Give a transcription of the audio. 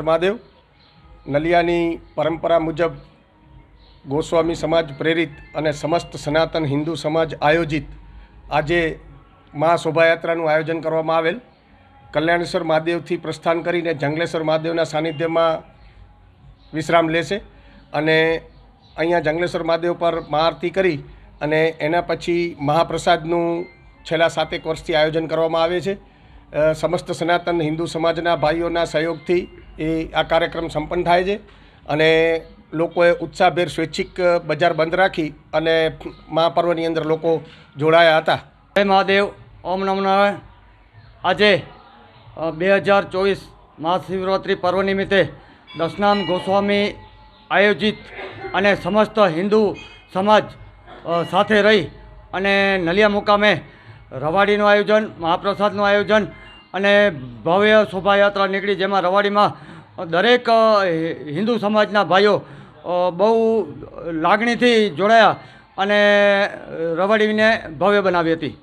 મહાદેવ નલિયાની પરંપરા મુજબ ગોસ્વામી સમાજ પ્રેરિત અને સમસ્ત સનાતન હિન્દુ સમાજ આયોજિત આજે મહાશોભાયાત્રાનું આયોજન કરવામાં આવેલ. કલ્યાણેશ્વર મહાદેવથી પ્રસ્થાન કરીને જંગલેશ્વર મહાદેવના સાનિધ્યમાં વિશ્રામ લેશે અને અહીંયા જંગલેશ્વર મહાદેવ પર મહાઆરતી કરી અને એના પછી મહાપ્રસાદનું છેલ્લા 7 વર્ષથી આયોજન કરવામાં આવે છે. સમસ્ત સનાતન હિન્દુ સમાજના ભાઈઓના સહયોગથી આ કાર્યક્રમ સંપન્ન થાય છે અને લોકોએ ઉત્સાહભેર સ્વૈચ્છિક બજાર બંધ રાખી અને મહાપર્વની અંદર લોકો જોડાયા હતા. જય મહાદેવ, ઓમ નમો નારાયણ. આજે 2024 મહાશિવરાત્રિ પર્વ નિમિત્તે દશનામ ગોસ્વામી આયોજિત અને સમસ્ત હિન્દુ સમાજ સાથે રહી અને નલિયા મુકામે રવાડીનું આયોજન, મહાપ્રસાદનું આયોજન અને ભવ્ય શોભાયાત્રા નીકળી, જેમાં રવાડીમાં દરેક હિન્દુ સમાજના ભાઈઓ બહુ લાગણીથી જોડાયા અને રવાડીને ભવ્ય બનાવી હતી.